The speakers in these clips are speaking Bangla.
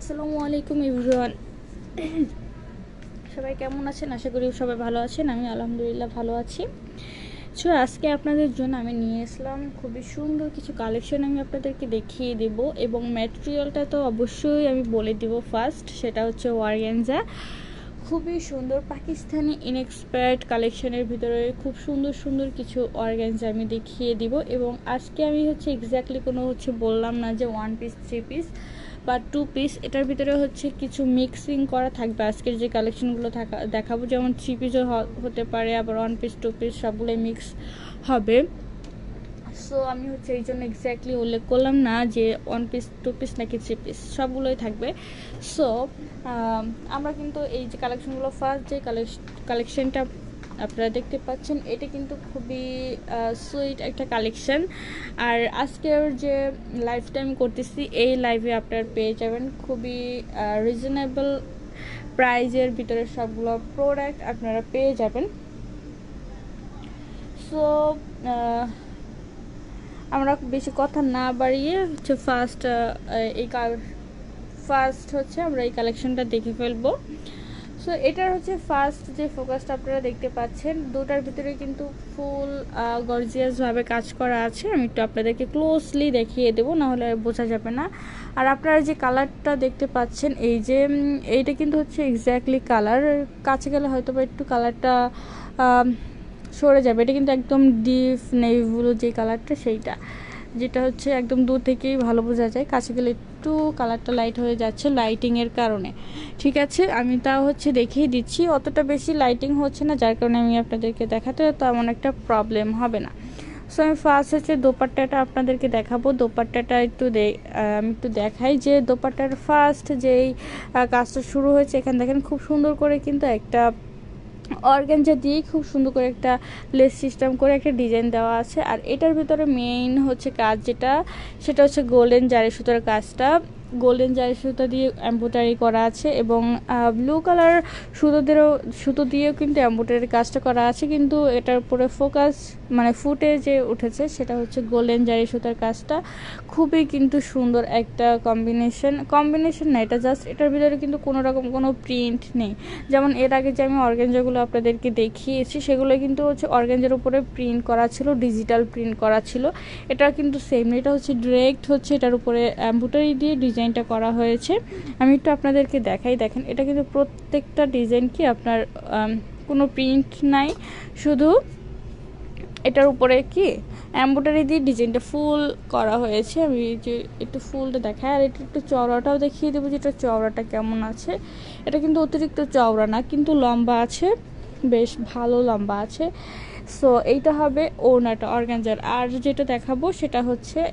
আসসালামু আলাইকুম এভরিওয়ান। সবাই কেমন আছেন? আশা করি সবাই ভালো আছেন। আমি আলহামদুলিল্লাহ ভালো আছি। সো আজকে আপনাদের জন্য আমি নিয়ে আসলাম খুবই সুন্দর কিছু কালেকশন। আমি আপনাদেরকে দেখিয়ে দেব এবং ম্যাটেরিয়ালটা তো অবশ্যই আমি বলে দিব। ফার্স্ট সেটা হচ্ছে অর্গানজা, খুবই সুন্দর পাকিস্তানি ইনএক্সপার্ট কালেকশনের ভিতরে খুব সুন্দর সুন্দর কিছু অর্গানজা আমি দেখিয়ে দিব। এবং আজকে আমি এক্স্যাক্টলি কোনো বললাম না যে ওয়ান পিস, থ্রি পিস বা টু পিস, এটার ভিতরে কিছু মিক্সিং করা থাকবে। আজকের যে কালেকশনগুলো দেখাবো, যেমন থ্রি পিসও হতে পারে, আবার ওয়ান পিস, টু পিস সবগুলোই মিক্স হবে। সো আমি এই জন্য এক্স্যাক্টলি উল্লেখ করলাম না যে ওয়ান পিস, টু পিস নাকি থ্রি পিস, সবগুলোই থাকবে। সো আমরা কিন্তু এই যে কালেকশনগুলো, ফার্স্ট যে কালেকশনটা আপনারা দেখতে পাচ্ছেন, এটা কিন্তু খুবই সুইট একটা কালেকশন। আর আজকের যে লাইভটা আমি করতেছি, এই লাইভে আপনারা পেয়ে যাবেন খুবই রিজনেবল প্রাইজের ভিতরে সবগুলো প্রোডাক্ট আপনারা পেয়ে যাবেন। সো আমরা বেশি কথা না বাড়িয়ে ফার্স্ট আমরা এই কালেকশনটা দেখে ফেলবো। সো এটার ফার্স্ট যে ফোকাসটা আপনারা দেখতে পাচ্ছেন, দুটার ভিতরে কিন্তু ফুল গর্জিয়াসভাবে কাজ করা আছে। আমি একটু আপনাদেরকে ক্লোজলি দেখিয়ে দেবো, নাহলে বোঝা যাবে না। আর আপনারা যে কালারটা দেখতে পাচ্ছেন, এইটা কিন্তু এক্স্যাক্টলি কালার, কাছে গেলে হয়তো বা একটু কালারটা সরে যাবে। এটা কিন্তু একদম ডিপ নেভি ব্লু যে কালারটা, সেইটা যেটা একদম দূর থেকেই ভালো বোঝা যায়, কাছে গেলে একটু কালারটা লাইট হয়ে যাচ্ছে লাইটিংয়ের কারণে। ঠিক আছে, আমি তাও দেখিয়ে দিচ্ছি। অতটা বেশি লাইটিং হচ্ছে না, যার কারণে আমি আপনাদেরকে দেখাতে তেমন একটা প্রবলেম হবে না। সো আমি ফার্স্ট দোপাট্টাটা আপনাদেরকে দেখাবো। দোপাট্টাটা আমি একটু দেখাই যে দোপাট্টার ফার্স্ট যেই কাজটা শুরু হয়েছে, এখানে দেখেন খুব সুন্দর করে কিন্তু একটা অর্গানজা দিয়েই খুব সুন্দর করে একটা লেস সিস্টেম করে একটা ডিজাইন দেওয়া আছে। আর এটার ভিতরে মেইন কাজ সেটা গোল্ডেন জারি সুতার কাজটা। গোল্ডেন জারি সুতা দিয়ে এমব্রয়ডারি করা আছে এবং ব্লু কালার সুতো দিয়েও কিন্তু এমব্রয়ডারি কাজটা করা আছে। কিন্তু এটার উপরে ফোকাস ফুটে যে উঠেছে সেটা গোল্ডেন জারি সুতার কাজটা। খুবই কিন্তু সুন্দর একটা কম্বিনেশন না, এটা জাস্ট এটার ভিতরে কিন্তু কোনো রকম কোনো প্রিন্ট নেই। যেমন এর আগে যে আমি অর্গানজাগুলো আপনাদেরকে দেখিয়েছি, সেগুলো কিন্তু অর্গানজার উপরে প্রিন্ট করা ছিল, ডিজিটাল প্রিন্ট করা ছিল। এটা কিন্তু সেম, এটা ডিরেক্ট এটার উপরে এমব্রয়ডারি দিয়ে ডিজাইনটা করা হয়েছে। আমি একটু আপনাদেরকে দেখাই, দেখেন এটা কিন্তু প্রত্যেকটা ডিজাইন কি আপনার কোনো প্রিন্ট নাই, শুধু এটার উপরে কি এমব্রয়ডারি দিয়ে ডিজাইনটা ফুল করা হয়েছে। আমি যে একটু ফুলটা দেখাই, আর এটা একটু চওড়াটাও দেখিয়ে দেবো, যেটা চওড়াটা কেমন আছে। এটা কিন্তু অতিরিক্ত চওড়া না, কিন্তু লম্বা আছে, বেশ ভালো লম্বা আছে। সো এইটা হবে ওড়নাটা অর্গানজার। আর যেটা দেখাবো সেটা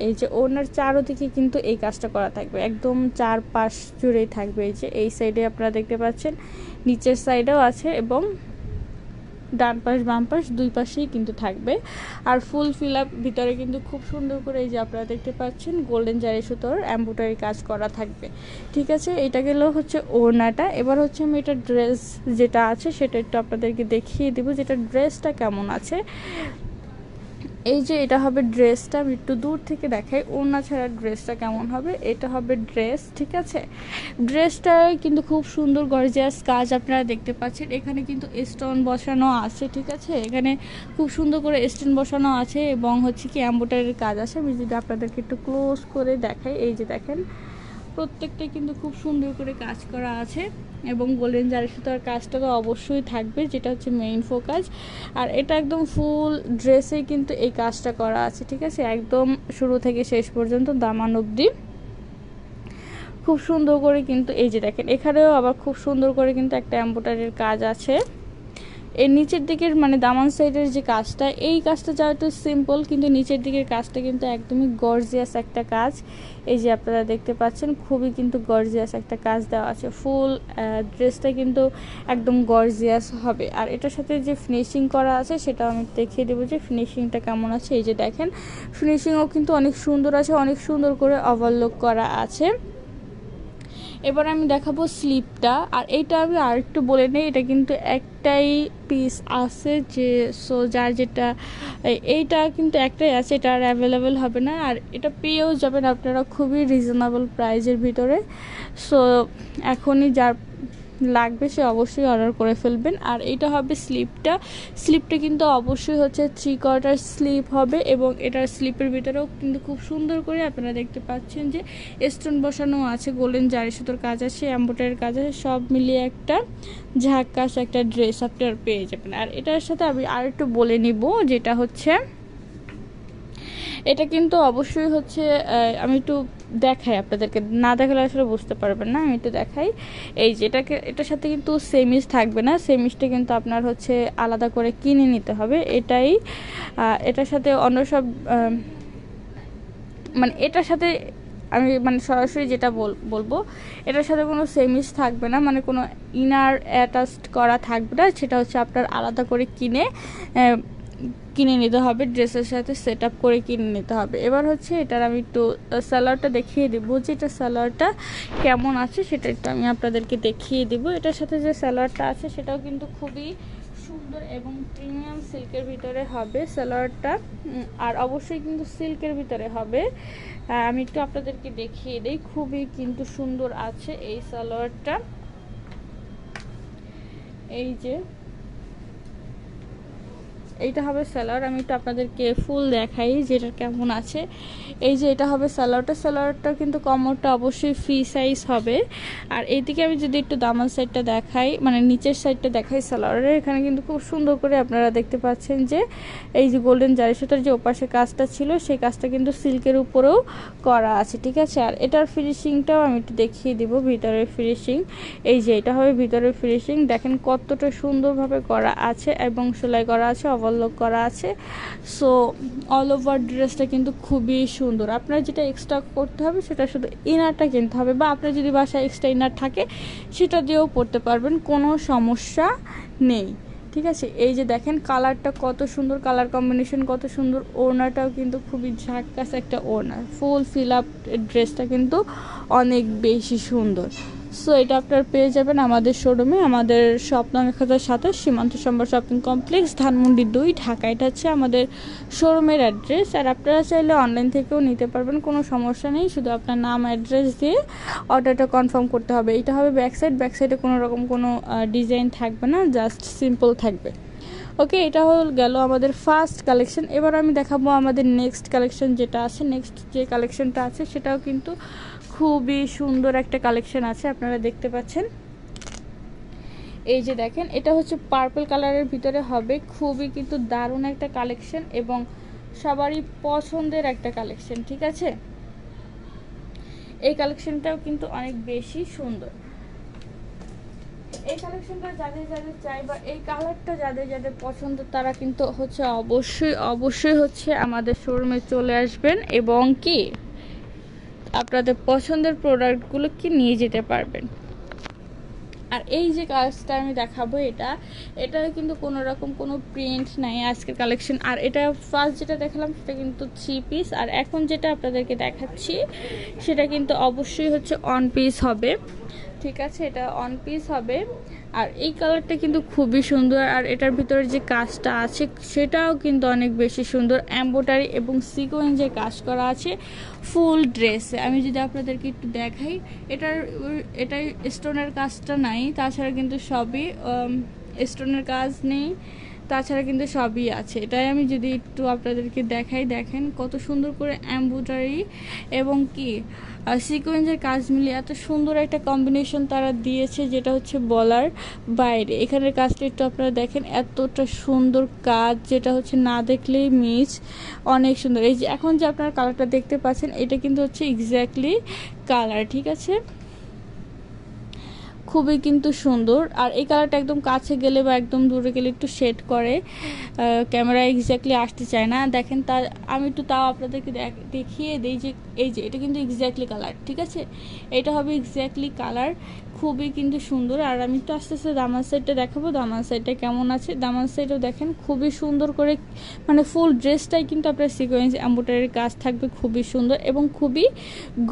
এই যে ওড়নার চারোদিকে কিন্তু এই কাজটা করা থাকবে, একদম চারপাশ জুড়েই থাকবে। এই সাইডে আপনারা দেখতে পাচ্ছেন, নিচের সাইডেও আছে এবং ডান পাশ বাম পাশ দুই পাশেই কিন্তু থাকবে। আর ফুল ফিল আপ ভিতরে কিন্তু খুব সুন্দর করে এই যে আপনারা দেখতে পাচ্ছেন গোল্ডেন জারি সুতোর এমব্রয়ডারি কাজ করা থাকবে। ঠিক আছে, এটা গেল ওড়নাটা। এবার আমি এটা ড্রেস যেটা আছে সেটা একটু আপনাদেরকে দেখিয়ে দেবো, যেটা ড্রেসটা কেমন আছে। এই যে এটা হবে ড্রেসটা, আমি একটু দূর থেকে দেখাই ওড়না ছাড়া ড্রেসটা কেমন হবে। এটা হবে ড্রেস, ঠিক আছে। ড্রেসটা কিন্তু খুব সুন্দর গর্জিয়াস কাজ আপনারা দেখতে পাচ্ছেন। এখানে কিন্তু স্টোন বসানো আছে, ঠিক আছে, এখানে খুব সুন্দর করে স্টোন বসানো আছে এবং কি এমব্রয়ডারির কাজ আছে। আমি যদি আপনাদেরকে একটু ক্লোজ করে দেখাই, এই যে দেখেন প্রত্যেকটাই কিন্তু খুব সুন্দর করে কাজ করা আছে এবং গোল্ডেন জারি সুতার কাজটা তো অবশ্যই থাকবে, যেটা মেইন ফোকাস। আর এটা একদম ফুল ড্রেসে কিন্তু এই কাজটা করা আছে, ঠিক আছে, একদম শুরু থেকে শেষ পর্যন্ত দামান অবধি খুব সুন্দর করে কিন্তু এই যে দেখেন এখানেও আবার খুব সুন্দর করে কিন্তু একটা এমব্রয়ডারির কাজ আছে। এর নিচের দিকের দামান সাইডের যে কাজটা, এই কাজটা যা একটু সিম্পল, কিন্তু নিচের দিকের কাজটা কিন্তু একদমই গর্জিয়াস একটা কাজ। এই যে আপনারা দেখতে পাচ্ছেন খুবই কিন্তু গর্জিয়াস একটা কাজ দেওয়া আছে। ফুল ড্রেসটা কিন্তু একদম গর্জিয়াস হবে। আর এটার সাথে যে ফিনিশিং করা আছে সেটাও আমি দেখিয়ে দেবো যে ফিনিশিংটা কেমন আছে। এই যে দেখেন ফিনিশিংও কিন্তু অনেক সুন্দর আছে, অনেক সুন্দর করে ওভারলক করা আছে। এবার আমি দেখাবো স্লিপটা। আর এইটা আমি আর একটু বলে নেই, এটা কিন্তু একটাই পিস আছে, যে সো যার যেটা এইটা কিন্তু একটাই আছে, এটা আর অ্যাভেলেবেল হবে না। আর এটা পেয়েও যাবেন আপনারা খুবই রিজনেবল প্রাইজের ভিতরে। সো এখনই যার লাগবে সে অবশ্যই অর্ডার করে ফেলবেন। আর এটা হবে স্লিপটা কিন্তু অবশ্যই হচ্ছে 3/4 স্লিপ হবে, এবং এটার স্লিপের ভিতরেও কিন্তু খুব সুন্দর করে আপনারা দেখতে পাচ্ছেন যে স্টোন বসানো আছে, গোল্ডেন জারি সুতোর কাজ আছে, এমব্রয়ডারির কাজ আছে, সব মিলিয়ে একটা ঝাক্কাস একটা ড্রেস আপনারা পেয়ে যাবেন। আর এটার সাথে আমি আর একটু বলে নিব, যেটা হচ্ছে এটা কিন্তু অবশ্যই হচ্ছে আমি একটু দেখাই আপনাদেরকে, না দেখালে আসলে বুঝতে পারবেন না, আমি একটু দেখাই। এই যে এটার সাথে কিন্তু সেমিজ থাকবে না, সেমিজটা কিন্তু আপনার হচ্ছে আলাদা করে কিনে নিতে হবে। এটার সাথে অন্য সব মানে এটার সাথে আমি মানে সরাসরি যেটা বলবো, এটার সাথে কোনো সেমিজ থাকবে না, মানে কোনো ইনার অ্যাটাচড করা থাকবে না, সেটা হচ্ছে আপনার আলাদা করে কিনে নিতে হবে, ড্রেসের সাথে সেট আপ করে কিনে নিতে হবে। এবার হচ্ছে এটার আমি একটু সালোয়ারটা দেখিয়ে দেবো, যে এটা সালোয়ারটা কেমন আছে সেটা একটু আমি আপনাদেরকে দেখিয়ে দেবো। এটার সাথে যে সালোয়ারটা আছে সেটাও কিন্তু খুবই সুন্দর এবং প্রিমিয়াম সিল্কের ভিতরে হবে সালোয়ারটা, আর অবশ্যই কিন্তু সিল্কের ভিতরে হবে। আমি একটু আপনাদেরকে দেখিয়ে দিই, খুবই কিন্তু সুন্দর আছে এই সালোয়ারটা। এই যে এইটা হবে সালোয়ার, আমি একটু আপনাদেরকে ফুল দেখাই যেটা কেমন আছে। এই যে এটা হবে সালোয়ারটা কিন্তু কমরটা অবশ্যই ফ্রি সাইজ হবে। আর এইদিকে আমি যদি একটু দামান সাইডটা দেখাই, মানে নিচের সাইডটা দেখাই সালোয়ারের, এখানে কিন্তু খুব সুন্দর করে আপনারা দেখতে পাচ্ছেন যে এই যে গোল্ডেন জারি সুতার যে ওপাশে কাজটা ছিল সেই কাজটা কিন্তু সিল্কের উপরেও করা আছে, ঠিক আছে। আর এটার ফিনিশিংটাও আমি একটু দেখিয়ে দিব, ভিতরের ফিনিশিং। এই যে এটা হবে ভিতরের ফিনিশিং, দেখেন কতটা সুন্দরভাবে করা আছে এবং সেলাই করা আছে, ওভারলক করা আছে। সো অল ওভার ড্রেসটা কিন্তু খুবই সুন্দর। আপনার যেটা এক্সট্রা করতে হবে সেটা শুধু ইনারটা কিনতে হবে, বা আপনার যদি বাসায় এক্সট্রা ইনার থাকে সেটা দিয়েও পরতে পারবেন, কোনো সমস্যা নেই, ঠিক আছে। এই যে দেখেন কালারটা কত সুন্দর, কালার কম্বিনেশন কত সুন্দর, ওড়নাটাও কিন্তু খুবই ঝাক্কাস একটা ওড়না, ফুল ফিল আপ ড্রেসটা কিন্তু অনেক বেশি সুন্দর। সো এটা আপনারা পেয়ে যাবেন আমাদের শোরুমে, আমাদের শপ নং 1027 সীমান্ত সম্ভার শপিং কমপ্লেক্স, ধানমন্ডি 2, ঢাকা। এটা হচ্ছে আমাদের শোরুমের অ্যাড্রেস। আর আপনারা চাইলে অনলাইন থেকেও নিতে পারবেন, কোনো সমস্যা নেই, শুধু আপনার নাম অ্যাড্রেস দিয়ে অর্ডারটা কনফার্ম করতে হবে। এটা হবে ব্যাক সাইডে কোনো রকম কোনো ডিজাইন থাকবে না, জাস্ট সিম্পল থাকবে। ওকে, এটা গেল আমাদের ফার্স্ট কালেকশন। এবার আমি দেখাবো আমাদের নেক্সট কালেকশন যেটা আছে। নেক্সট যে কালেকশনটা আছে সেটাও কিন্তু খুবই সুন্দর একটা কালেকশন আছে, আপনারা দেখতে পাচ্ছেন। এই যে দেখেন এটা হচ্ছে পার্পল কালারের ভিতরে হবে, খুবই কিন্তু দারুণ একটা কালেকশন এবং সবারই পছন্দের একটা কালেকশন, ঠিক আছে। এই কালেকশনটাও কিন্তু অনেক বেশি সুন্দর। এই কালেকশনটা যাদের চাই বা এই কালারটা যাদের পছন্দ তারা কিন্তু হচ্ছে অবশ্যই হচ্ছে আমাদের শোরুমে চলে আসবেন এবং কি আপনাদের পছন্দের প্রোডাক্টগুলো কি নিয়ে যেতে পারবেন। আর এই যে কাজটা আমি দেখাবো এটা কিন্তু কোনো রকম কোনো প্রিন্ট নাই আজকের কালেকশন। আর এটা ফার্স্ট যেটা দেখালাম সেটা কিন্তু 3 পিস, আর এখন যেটা আপনাদেরকে দেখাচ্ছি সেটা কিন্তু অবশ্যই হচ্ছে অন পিস হবে, ঠিক আছে। এটা অন পিস হবে। আর এই কালারটা কিন্তু খুবই সুন্দর, আর এটার ভিতরে যে কাজটা আছে সেটাও কিন্তু অনেক বেশি সুন্দর, এমব্রয়ডারি এবং সিকোয়েন্সের কাজ করা আছে ফুল ড্রেসে। আমি যদি আপনাদেরকে একটু দেখাই, এটার স্টোনের কাজটা নাই, তাছাড়া কিন্তু সবই স্টোনের কাজ নেই, তাছাড়া কিন্তু সবই আছে। এটাই আমি যদি একটু আপনাদেরকে দেখাই, দেখেন কত সুন্দর করে এমব্রয়ডারি এবং কি সিকোয়েন্সের কাজ মিলিয়ে এত সুন্দর একটা কম্বিনেশন তারা দিয়েছে, যেটা হচ্ছে বলার বাইরে। এখানের কাজটা একটু আপনারা দেখেন, এতটা সুন্দর কাজ যেটা হচ্ছে না দেখলেই মিস, অনেক সুন্দর। এই যে এখন যে আপনারা কালারটা দেখতে পাচ্ছেন এটা কিন্তু হচ্ছে এক্স্যাক্টলি কালার, ঠিক আছে, খুবই কিন্তু সুন্দর। আর এই কালারটা একদম কাছে গেলে বা একদম দূরে গেলে একটু শেড করে, ক্যামেরা এক্স্যাক্টলি আসতে চায় না। দেখেন আমি একটু তাও আপনাদেরকে দেখিয়ে দিই যে এই যে এটা কিন্তু এক্স্যাক্টলি কালার, ঠিক আছে, এটা হবে এক্স্যাক্টলি কালার, খুবই কিন্তু সুন্দর। আর আমি একটু আস্তে আস্তে দামান সাইডটা দেখাবো, দামান সাইডটা কেমন আছে। দামান সাইডও দেখেন খুবই সুন্দর করে, মানে ফুল ড্রেসটাই কিন্তু আপনার সিকোয়েন্স এমব্রয়ডারির কাজ থাকবে, খুবই সুন্দর এবং খুবই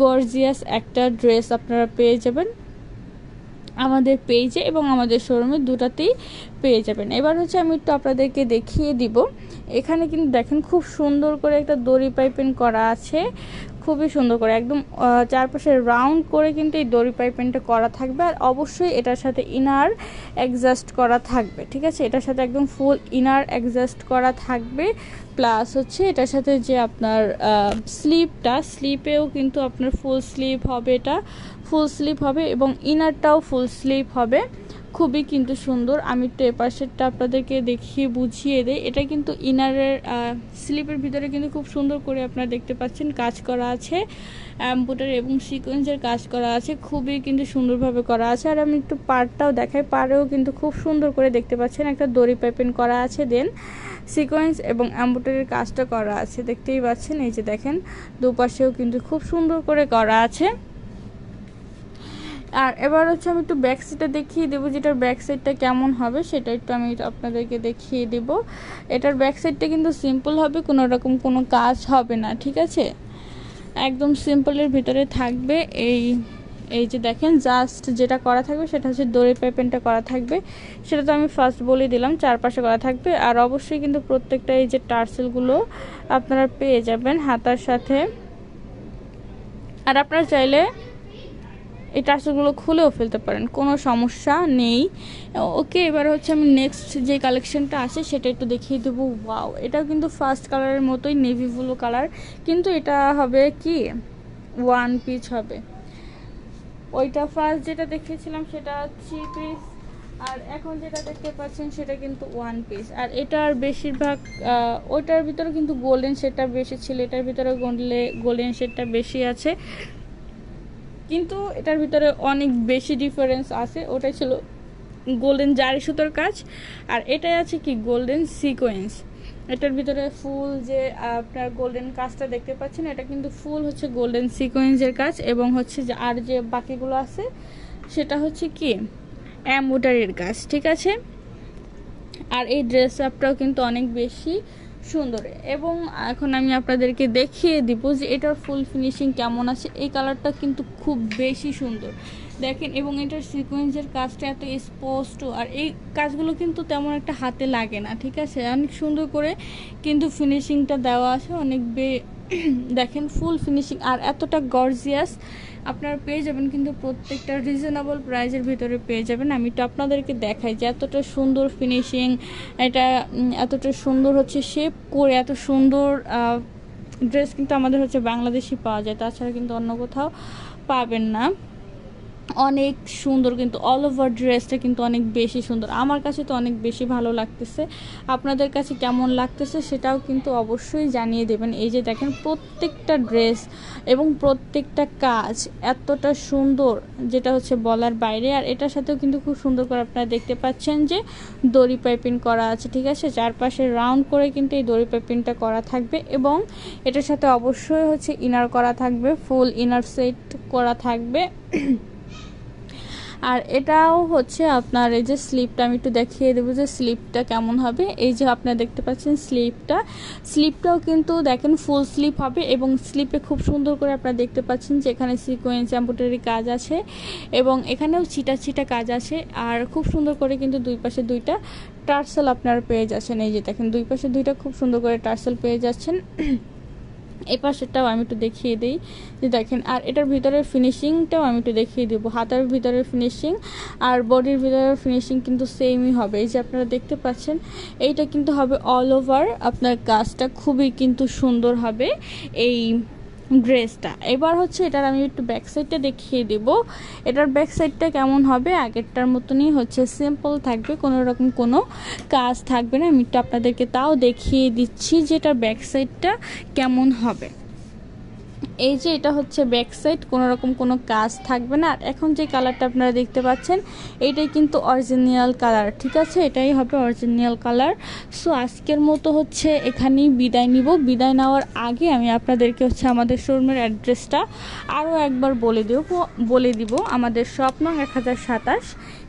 গর্জিয়াস একটা ড্রেস আপনারা পেয়ে যাবেন আমাদের পেজে এবং আমাদের শোরুমে দুটাতেই পেয়ে যাবেন। এবার হচ্ছে আমি একটু আপনাদেরকে দেখিয়ে দিব, এখানে কিন্তু দেখেন খুব সুন্দর করে একটা দড়ি পাইপিং করা আছে, খুবই সুন্দর করে একদম চারপাশে রাউন্ড করে কিন্তু এই দড়ি পাইপিংটা করা থাকবে। আর অবশ্যই এটার সাথে ইনার অ্যাডজাস্ট করা থাকবে, ঠিক আছে, এটার সাথে একদম ফুল ইনার অ্যাডজাস্ট করা থাকবে। প্লাস হচ্ছে এটার সাথে যে আপনার স্লিপেও কিন্তু আপনার ফুল স্লিপ হবে, এটা ফুল স্লিপ হবে এবং ইনারটাও ফুল স্লিপ হবে, খুবই কিন্তু সুন্দর। আমি একটু এ পাশেরটা আপনাদেরকে দেখিয়ে বুঝিয়ে দিই। এটা কিন্তু ইনারের স্লিপের ভিতরে কিন্তু খুব সুন্দর করে আপনারা দেখতে পাচ্ছেন কাজ করা আছে, এমব্রয়ডারি এবং সিকোয়েন্সের কাজ করা আছে, খুবই কিন্তু সুন্দরভাবে করা আছে। আর আমি একটু পাড়টাও দেখাই, পাড়েও কিন্তু খুব সুন্দর করে দেখতে পাচ্ছেন একটা দড়ি পাইপিং করা আছে, দেন সিকোয়েন্স এবং এমব্রয়ডারির কাজটা করা আছে, দেখতেই পাচ্ছেন। এই যে দেখেন দুপাশেও কিন্তু খুব সুন্দর করে করা আছে। আর এবার হচ্ছে আমি একটু ব্যাক সাইডটা দেখিয়ে দেবো, যেটার ব্যাক সাইডটা কেমন হবে সেটা একটু আমি আপনাদেরকে দেখিয়ে দেব। এটার ব্যাক সাইডটা কিন্তু সিম্পল হবে, কোনো রকম কোনো কাজ হবে না, ঠিক আছে, একদম সিম্পলের ভিতরে থাকবে। এই যে দেখেন জাস্ট যেটা করা থাকবে সেটা হচ্ছে দড়ি পাইপিংটা করা থাকবে, সেটা তো আমি ফার্স্ট বলে দিলাম, চারপাশে করা থাকবে। আর অবশ্যই কিন্তু প্রত্যেকটা এই যে টার্সেলগুলো আপনারা পেয়ে যাবেন হাতার সাথে। আর আপনারা চাইলে এই টার্সেলগুলো খুলেও ফেলতে পারেন, কোনো সমস্যা নেই। ওকে, এবার হচ্ছে আমি নেক্সট যে কালেকশনটা আছে সেটা একটু দেখিয়ে দেবো। ওয়াও, এটাও কিন্তু ফার্স্ট কালারের মতোই নেভি ব্লু কালার, কিন্তু এটা হবে কি ওয়ান পিস হবে। ওইটা ফার্স্ট যেটা দেখিয়েছিলাম সেটা 3 পিস, আর এখন যেটা দেখতে পাচ্ছেন সেটা কিন্তু ওয়ান পিস। আর এটার বেশিরভাগ ওইটার ভিতরে কিন্তু গোল্ডেন শেডটা বেশি ছিল, এটার ভিতরে গোল্ডেন শেডটা বেশি আছে, কিন্তু এটার ভিতরে অনেক বেশি ডিফারেন্স আছে। ওটাই ছিল গোল্ডেন জারি সুতোর কাজ, আর এটাই আছে কি গোল্ডেন সিকোয়েন্স। এটার ভিতরে ফুল যে আপনার গোল্ডেন কাজটা দেখতে পাচ্ছেন, এটা কিন্তু ফুল হচ্ছে গোল্ডেন সিকোয়েন্সের কাজ, এবং হচ্ছে যে আর যে বাকিগুলো আছে সেটা হচ্ছে কি এমব্রয়ডারির কাজ, ঠিক আছে। আর এই ড্রেস আপটাও কিন্তু অনেক বেশি সুন্দর। এবং এখন আমি আপনাদেরকে দেখিয়ে দিব যে এটার ফুল ফিনিশিং কেমন আছে। এই কালারটা কিন্তু খুব বেশি সুন্দর দেখেন, এবং এটার সিকোয়েন্সের কাজটা এত স্পষ্ট, আর এই কাজগুলো কিন্তু তেমন একটা হাতে লাগে না, ঠিক আছে, অনেক সুন্দর করে কিন্তু ফিনিশিংটা দেওয়া আছে, অনেক দেখেন ফুল ফিনিশিং, আর এতটা গর্জিয়াস আপনারা পেয়ে যাবেন কিন্তু প্রত্যেকটা রিজনেবল প্রাইজের ভিতরে পেয়ে যাবেন। আমি তো আপনাদেরকে দেখাই যে এতটা সুন্দর ফিনিশিং, এটা এতটা সুন্দর হচ্ছে শেপ করে, এত সুন্দর ড্রেস কিন্তু আমাদের হচ্ছে বাংলাদেশি পাওয়া যায়, তাছাড়া কিন্তু অন্য কোথাও পাবেন না। অনেক সুন্দর কিন্তু অল ওভার ড্রেসটা কিন্তু অনেক বেশি সুন্দর, আমার কাছে তো অনেক বেশি ভালো লাগতেছে। আপনাদের কাছে কেমন লাগতেছে সেটাও কিন্তু অবশ্যই জানিয়ে দেবেন। এই যে দেখেন প্রত্যেকটা ড্রেস এবং প্রত্যেকটা কাজ এতটা সুন্দর, যেটা হচ্ছে বলার বাইরে। আর এটার সাথেও কিন্তু খুব সুন্দর করে আপনারা দেখতে পাচ্ছেন যে দড়ি পাইপিং করা আছে, ঠিক আছে, চারপাশে রাউন্ড করে কিন্তু এই দড়ি পাইপিংটা করা থাকবে, এবং এটার সাথে অবশ্যই হচ্ছে ইনার করা থাকবে, ফুল ইনার সেট করা থাকবে। আর এটাও হচ্ছে আপনার এই যে স্লিপটা আমি একটু দেখিয়ে দেবো যে স্লিপটা কেমন হবে। এই যে আপনারা দেখতে পাচ্ছেন স্লিপটাও কিন্তু দেখেন ফুল স্লিপ হবে, এবং স্লিপে খুব সুন্দর করে আপনারা দেখতে পাচ্ছেন যে এখানে সিকোয়েন্স এমব্রয়ডারি কাজ আছে, এবং এখানেও ছিটা ছিটা কাজ আছে, আর খুব সুন্দর করে কিন্তু দুই পাশে দুইটা টার্সেল আপনারা পেয়ে যাচ্ছেন। এই যে দেখেন দুই পাশে দুইটা খুব সুন্দর করে টার্সেল পেয়ে যাচ্ছেন। এই পাশেরটাও আমি একটু দেখিয়ে দিই যে দেখেন, আর এটার ভিতরের ফিনিশিংটাও আমি একটু দেখিয়ে দেবো। হাতার ভিতরের ফিনিশিং আর বডির ভিতরের ফিনিশিং কিন্তু সেমই হবে। এই যে আপনারা দেখতে পাচ্ছেন এইটা কিন্তু হবে অল ওভার আপনার কাজটা খুবই কিন্তু সুন্দর হবে এই ড্রেসটা। এবার হচ্ছে এটার আমি একটু ব্যাক সাইডটা দেখিয়ে দেব। এটার ব্যাক সাইডটা কেমন হবে, আগেরটার মতনই হচ্ছে সিম্পল থাকবে, কোনো রকম কোনো কাজ থাকবে না। আমি একটু আপনাদেরকে তাও দেখিয়ে দিচ্ছি যে এটার ব্যাক সাইডটা কেমন হবে। এই যে এটা হচ্ছে ব্যাক সাইড, কোনো রকম কোনো কাজ থাকবে না। আর এখন যে কালারটা আপনারা দেখতে পাচ্ছেন এইটাই কিন্তু অরিজিনাল কালার, ঠিক আছে, এটাই হবে অরিজিনাল কালার। সো আজকের মতো হচ্ছে এখানেই বিদায় নিব। বিদায় নেওয়ার আগে আমি আপনাদেরকে হচ্ছে আমাদের শোরুমের অ্যাড্রেসটা আরও একবার বলে দিব। আমাদের শপ নং 1027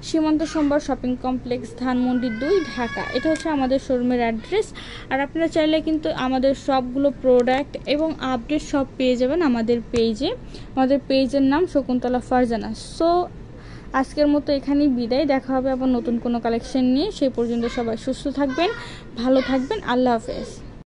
সীমান্ত সম্বর শপিং কমপ্লেক্স, ধানমন্ডি 2, ঢাকা। এটা হচ্ছে আমাদের শোরুমের অ্যাড্রেস। আর আপনারা চাইলে কিন্তু আমাদের সবগুলো প্রোডাক্ট এবং আপডেট সব পেয়ে যাবেন আমাদের পেজে। আমাদের পেজের নাম শকুন্তলা ফারজানা। সো আজকের মতো এখানেই বিদায়, দেখা হবে আবার নতুন কোনো কালেকশন নিয়ে। সেই পর্যন্ত সবাই সুস্থ থাকবেন, ভালো থাকবেন, আল্লাহ হাফেজ।